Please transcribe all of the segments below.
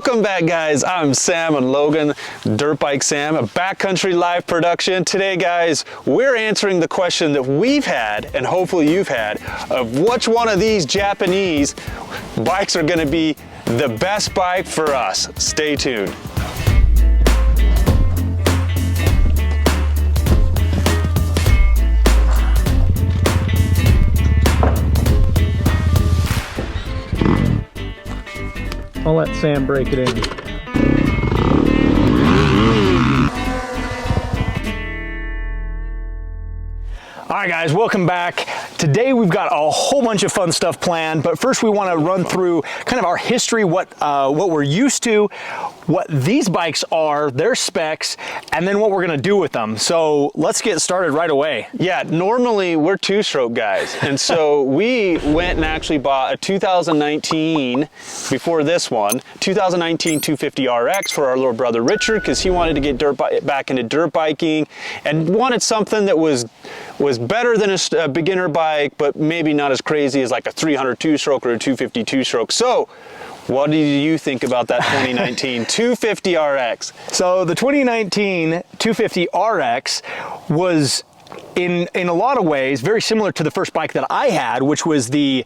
Welcome back, guys. I'm Sam and Logan, Dirt Bike Sam, a backcountry live production. Today, guys, we're answering the question that we've had, and hopefully you've had, of which one of these Japanese bikes are gonna be the best bike for us. Stay tuned. I'll let Sam break it in. All right, guys, welcome back. Today we've got a whole bunch of fun stuff planned, but first we want to run through kind of our history, what we're used to, what these bikes are, their specs, and then what we're going to do with them. So let's get started right away. Yeah, normally we're two-stroke guys, and so we went and actually bought a 2019, before this one, 2019 250RX for our little brother Richard, because he wanted to get back into dirt biking and wanted something that was better than a beginner bike, but maybe not as crazy as like a 300 two-stroke or a 250 two-stroke. So what do you think about that 2019 250RX? So the 2019 250RX was in a lot of ways very similar to the first bike that I had, which was the,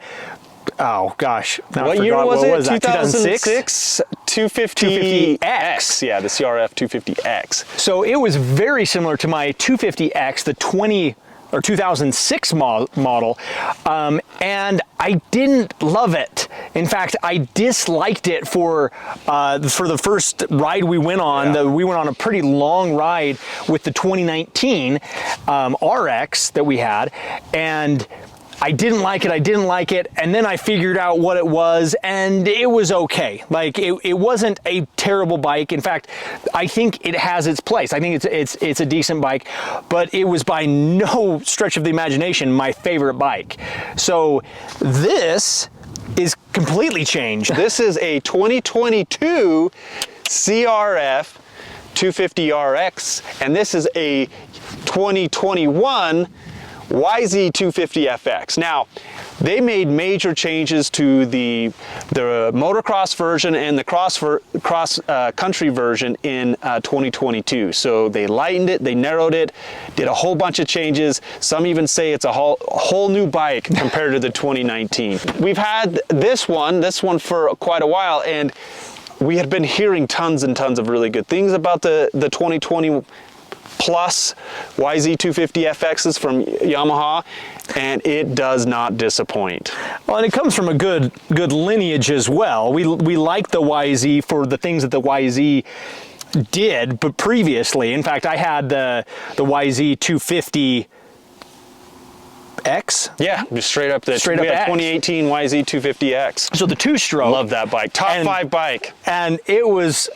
oh gosh, what year was it? 2006 250X. Yeah, the CRF250X. So it was very similar to my 250X, the 2006 model, and I didn't love it. In fact, I disliked it for the first ride we went on. Yeah. We went on a pretty long ride with the 2019 RX that we had, and I didn't like it, and then I figured out what it was, and it was okay. Like, it wasn't a terrible bike. In fact, I think it has its place. I think it's a decent bike, but it was by no stretch of the imagination my favorite bike. So this is completely changed. This is a 2022 CRF 250RX, and this is a 2021 YZ250FX. Now, they made major changes to the motocross version and the cross country version in 2022. So they lightened it, they narrowed it, did a whole bunch of changes. Some even say it's a whole new bike compared to the 2019. We've had this one for quite a while, and we had been hearing tons and tons of really good things about the 2020 plus YZ250FXs from Yamaha, and it does not disappoint. Well, and it comes from a good lineage as well. We like the YZ for the things that the YZ did, but previously, in fact, I had the YZ250X. Yeah, just straight up 2018 YZ250X. So the two-stroke. Love that bike. Top 5 bike. And it was,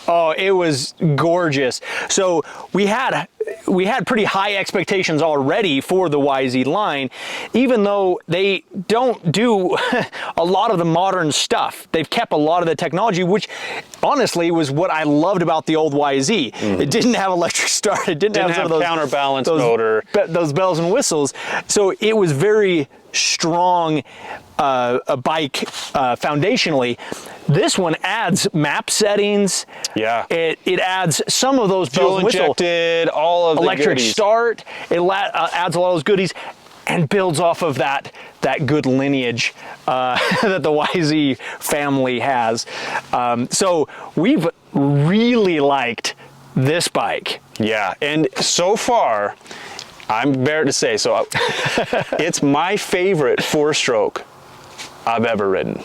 it was gorgeous. So we had pretty high expectations already for the YZ line, even though they don't do a lot of the modern stuff. They've kept a lot of the technology, which honestly was what I loved about the old YZ. It didn't have electric start. It didn't have some of those counterbalance motor, those bells and whistles. So it was very strong a bike foundationally. This one adds map settings. Yeah. It adds some of those fuel bells and whistles. injected, all of the electric goodies. Start. It adds a lot of those goodies and builds off of that good lineage that the YZ family has. So we've really liked this bike. Yeah, and so far, I'm embarrassed to say, so it's my favorite four-stroke I've ever ridden.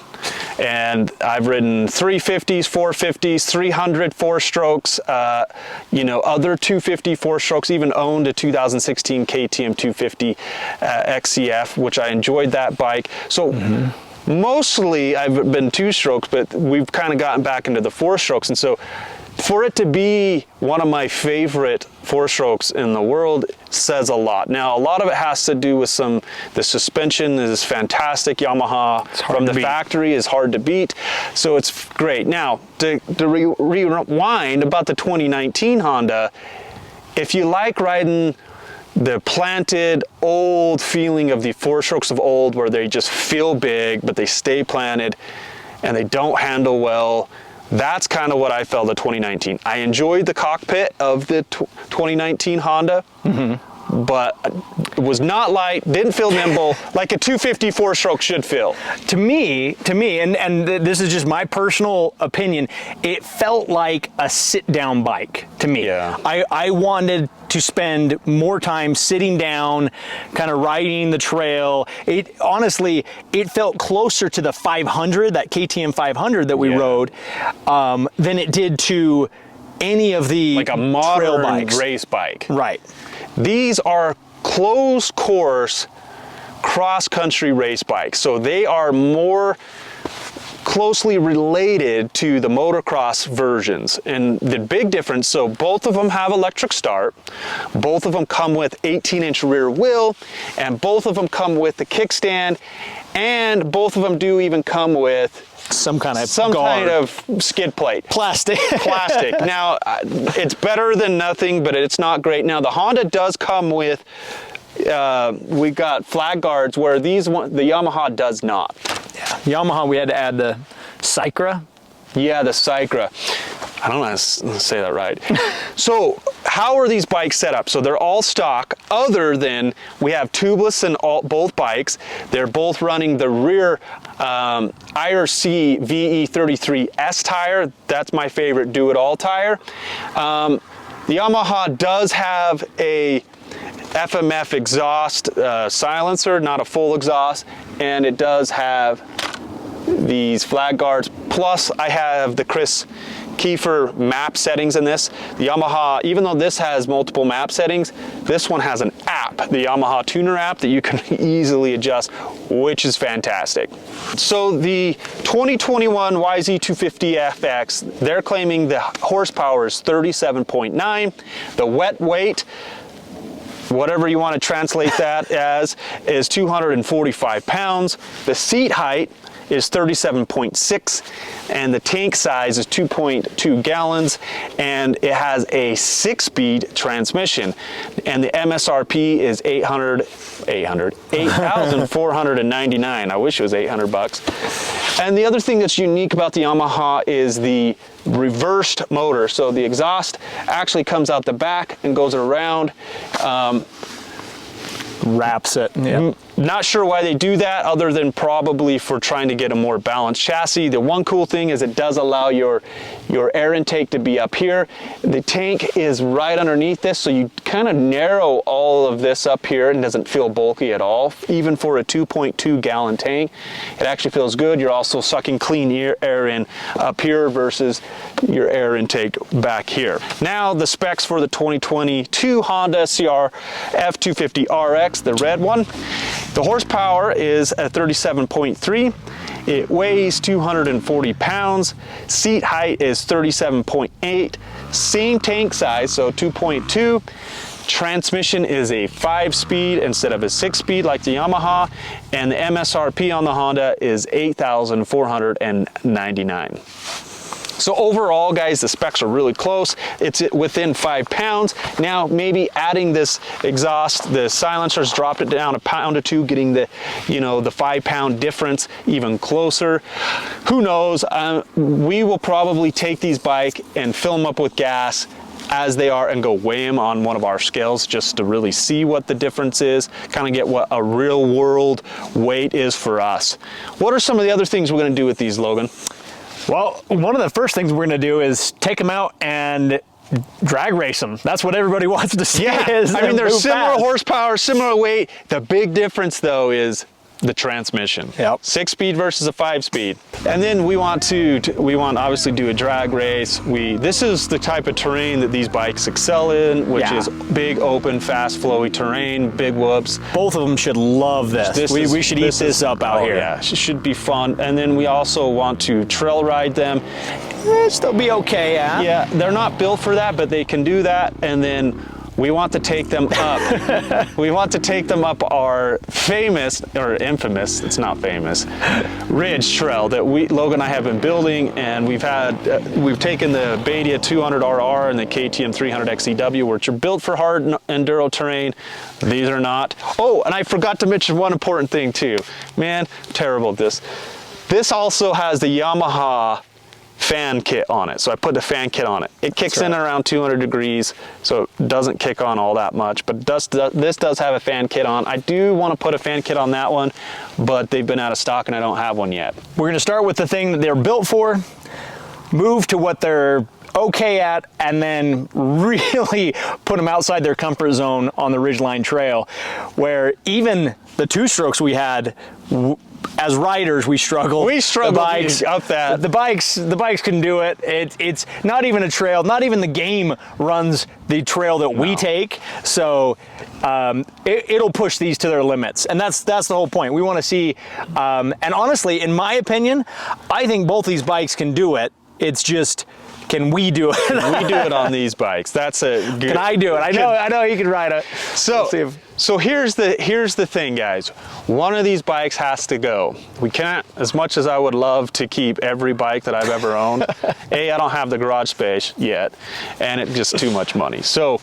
And I've ridden 350s, 450s, 300 four-strokes, other 250 four-strokes, even owned a 2016 KTM 250 XCF, which I enjoyed that bike. So mostly I've been two-strokes, but we've kind of gotten back into the four-strokes. And so for it to be one of my favorite four-strokes in the world says a lot. Now, a lot of it has to do with the suspension is fantastic. Yamaha from the factory is hard to beat, so it's great. Now, to rewind about the 2019 Honda, if you like riding the planted old feeling of the four-strokes of old, where they just feel big, but they stay planted and they don't handle well, That's kind of what I felt the 2019. I enjoyed the cockpit of the 2019 Honda, but it was not light, didn't feel nimble, like a 250 four-stroke should feel. To me, and this is just my personal opinion, it felt like a sit-down bike to me. Yeah. I wanted to spend more time sitting down, kind of riding the trail. Honestly, it felt closer to the 500, that KTM 500 that we rode, than it did to any of the like a trail modern bikes. race bike. Right. These are closed course cross-country race bikes, so they are more closely related to the motocross versions. And the big difference, so both of them have electric start, both of them come with 18-inch rear wheel, and both of them come with the kickstand, and both of them do even come with some kind of skid plate. Plastic. Plastic. Now, it's better than nothing, but it's not great. Now, the Honda does come with, we got flag guards where the Yamaha does not. Yeah. Yamaha, we had to add the Cycra. Yeah, the Cycra. I don't know how to say that right. So how are these bikes set up? So they're all stock, other than we have tubeless in both bikes. They're both running the rear IRC VE33S tire. That's my favorite do-it-all tire. The Yamaha does have a FMF exhaust silencer, not a full exhaust, and it does have these flag guards. Plus, I have the Chris Kiefer map settings in this. The Yamaha, even though this has multiple map settings, this one has an app, the Yamaha Tuner app, that you can easily adjust, which is fantastic. So the 2021 YZ250FX, they're claiming the horsepower is 37.9. The wet weight, whatever you want to translate that as, is 245 pounds. The seat height is 37.6, and the tank size is 2.2 gallons, and it has a 6-speed transmission, and the MSRP is $8,499. I wish it was 800 bucks. And the other thing that's unique about the Yamaha is the reversed motor. So the exhaust actually comes out the back and goes around. Wraps it. Yeah. Not sure why they do that, other than probably for trying to get a more balanced chassis. The one cool thing is it does allow your air intake to be up here. The tank is right underneath this, so you kind of narrow all of this up here and doesn't feel bulky at all. Even for a 2.2 gallon tank, it actually feels good. You're also sucking clean air in up here versus your air intake back here. Now the specs for the 2022 Honda CRF250RX, the red one. The horsepower is at 37.3. It weighs 240 pounds. Seat height is 37.8. Same tank size, so 2.2. Transmission is a 5-speed instead of a 6-speed like the Yamaha, and the MSRP on the Honda is $8,499. So overall, guys, the specs are really close. It's within 5 pounds. Now, maybe adding this exhaust, the silencers dropped it down a pound or two, getting the, the 5 pound difference even closer. Who knows? We will probably take these bikes and fill them up with gas as they are and go weigh them on one of our scales just to really see what the difference is, kind of get what a real world weight is for us. What are some of the other things we're going to do with these, Logan? Well, one of the first things we're going to do is take them out and drag race them. That's what everybody wants to see. Yeah, I mean, they're similar horsepower, similar weight. The big difference, though, is the transmission. Yep. 6-speed versus a 5-speed. And then we want to obviously do a drag race. This is the type of terrain that these bikes excel in, which is big, open, fast, flowy terrain, big whoops. Both of them should love this. We should eat this up out here. Yeah, it should be fun. And then we also want to trail ride them. They'll be okay, yeah. Yeah, they're not built for that, but they can do that. And then we want to take them up. We want to take them up our famous, or infamous, it's not famous, ridge trail that Logan and I have been building, and we've taken the Badia 200RR and the KTM 300 XEW, which are built for hard enduro terrain. These are not. Oh, and I forgot to mention one important thing too. Man, I'm terrible at this. This also has the Yamaha fan kit on it. So I put the fan kit on it. It kicks in around 200 degrees, so it doesn't kick on all that much, but this does have a fan kit on. I do want to put a fan kit on that one, but they've been out of stock and I don't have one yet. We're going to start with the thing that they're built for, move to what they're okay at, and then really put them outside their comfort zone on the Ridgeline Trail, where even the two-strokes we had, as riders, we struggle. We struggle up that. The bikes can do it. It's not even a trail. Not even the game runs the trail that we take. So it'll push these to their limits, and that's the whole point. We want to see. And honestly, in my opinion, I think both these bikes can do it. It's just, can we do it? Can we do it on these bikes? That's a good. Can I do it? I know you can ride it. So here's the thing, guys. One of these bikes has to go. We can't, as much as I would love to keep every bike that I've ever owned. A, I don't have the garage space yet, and it's just too much money. So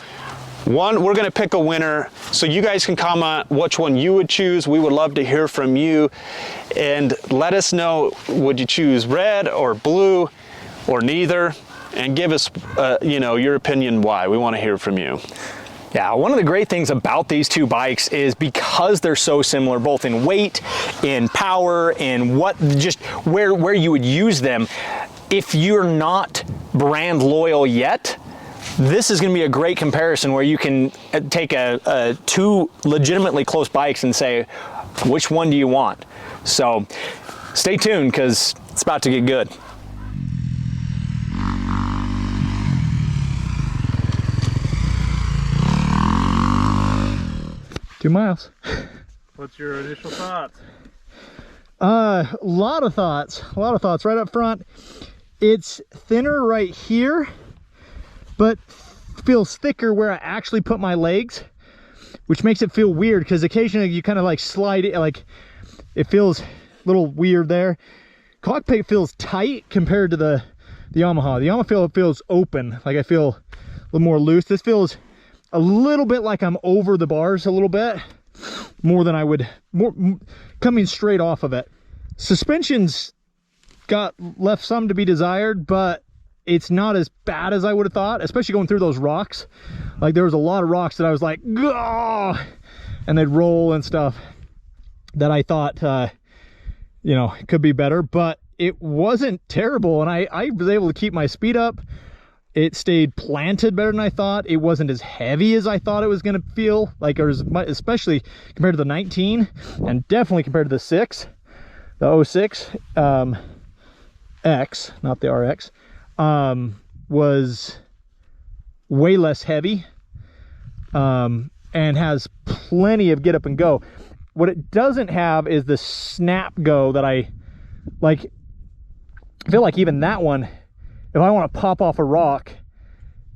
we're gonna pick a winner, so you guys can comment which one you would choose. We would love to hear from you, and let us know, would you choose red or blue or neither? And give us, you know, your opinion why. We want to hear from you. Yeah, one of the great things about these two bikes is because they're so similar, both in weight, in power, in where you would use them. If you're not brand loyal yet, this is going to be a great comparison where you can take two legitimately close bikes and say, which one do you want? So stay tuned, because it's about to get good. 2 miles. What's your initial thoughts? A lot of thoughts right up front. It's thinner right here, but feels thicker where I actually put my legs, which makes it feel weird, because occasionally you kind of like slide it, like it feels a little weird there. Cockpit feels tight compared to the Yamaha. The Yamaha feels open, like I feel a little more loose. This feels a little bit like I'm over the bars a little bit more than I would, coming straight off of it. Suspension's left some to be desired, but it's not as bad as I would have thought, especially going through those rocks. Like there was a lot of rocks that I was like, "Gah!" and they'd roll and stuff that I thought, you know, could be better, but it wasn't terrible. And I was able to keep my speed up. It stayed planted better than I thought. It wasn't as heavy as I thought it was going to feel, like, or especially compared to the 19, and definitely compared to the 06 X, not the RX, was way less heavy, and has plenty of get up and go. What it doesn't have is the snap go that I like. I feel like even that one, if I want to pop off a rock,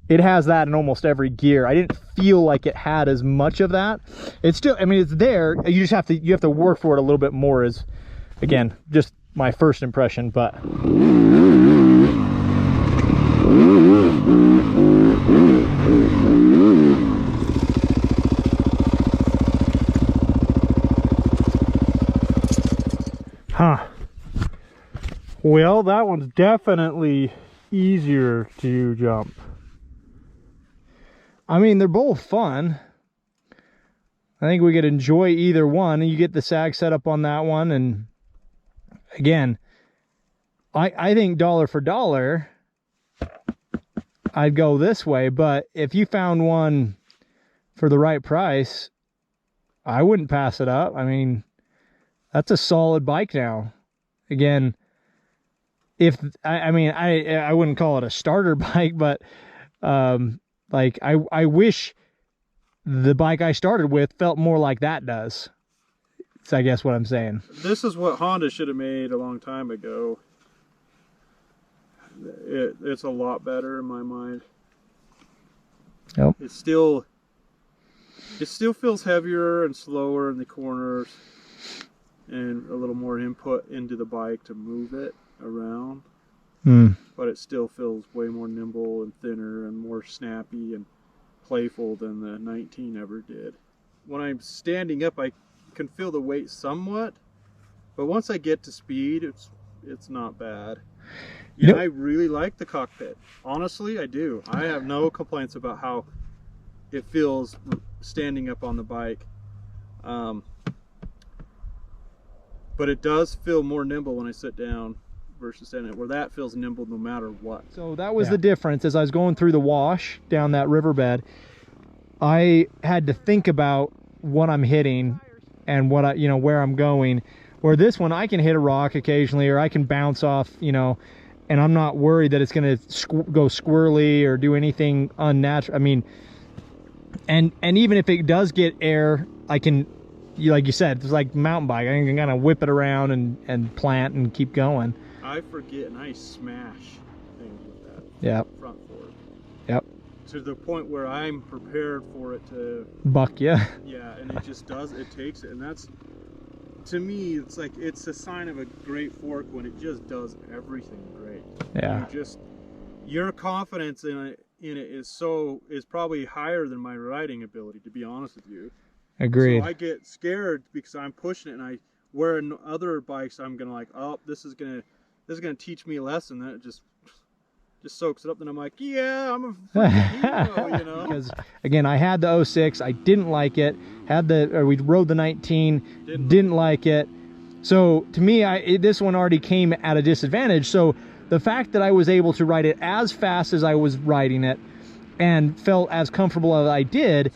it has that in almost every gear. I didn't feel like it had as much of that. It's still, I mean, it's there. You just have to work for it a little bit more, is, again, just my first impression, but. Huh. Well, that one's definitely easier to jump. I mean, they're both fun. I think we could enjoy either one, and you get the sag set up on that one. And again, I think dollar for dollar, I'd go this way. But if you found one for the right price, I wouldn't pass it up. I mean, that's a solid bike now. Again, if I mean, I wouldn't call it a starter bike, but like I wish the bike I started with felt more like that does. So I guess what I'm saying. This is what Honda should have made a long time ago. It's a lot better in my mind. Yep. It still feels heavier and slower in the corners, and a little more input into the bike to move it around. But it still feels way more nimble and thinner and more snappy and playful than the 19 ever did. When I'm standing up, I can feel the weight somewhat, but once I get to speed, it's not bad. Yeah, I really like the cockpit. Honestly, I do. I have no complaints about how it feels standing up on the bike. But it does feel more nimble when I sit down versus standing, where that feels nimble no matter what. So that was the difference. As I was going through the wash down that riverbed, I had to think about what I'm hitting and what I, where I'm going. Where this one, I can hit a rock occasionally, or I can bounce off, and I'm not worried that it's going to go squirrely or do anything unnatural. I mean, and even if it does get air, I can, like you said, it's like mountain bike. I can kind of whip it around and plant and keep going. I forget and I smash things with that. Yep. Front forward. Yep. To the point where I'm prepared for it to buck you. Yeah, and it just does. It takes it, and that's, to me, it's like it's a sign of a great fork when it just does everything great. Yeah. Your confidence in it is probably higher than my riding ability, to be honest with you. Agreed. So I get scared because I'm pushing it, and where in other bikes I'm gonna like, oh, this is gonna teach me a lesson. That just soaks it up, and I'm like, yeah, I'm a freaking hero, Because again, I had the 06, I didn't like it. We rode the 19, didn't like it. So to me, this one already came at a disadvantage. So the fact that I was able to ride it as fast as I was riding it and felt as comfortable as I did,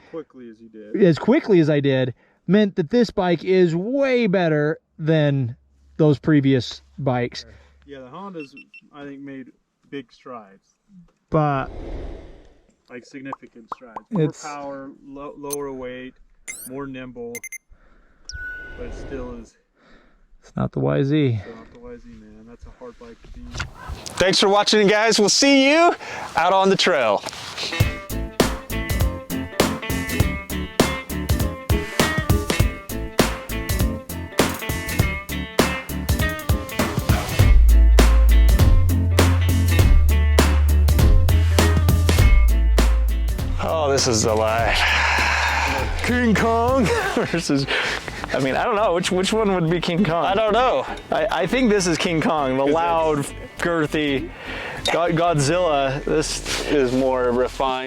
as quickly as I did, meant that this bike is way better than those previous bikes. Yeah, the Hondas, I think, made big strides. But like significant strides. More power, lower weight, more nimble, but it still is. It's not the YZ. Still not the YZ, man. That's a hard bike to beat. Thanks for watching, guys. We'll see you out on the trail. Oh, this is the life. King Kong versus, I mean, I don't know, which one would be King Kong? I don't know. I think this is King Kong, the loud, girthy Godzilla. This is more refined.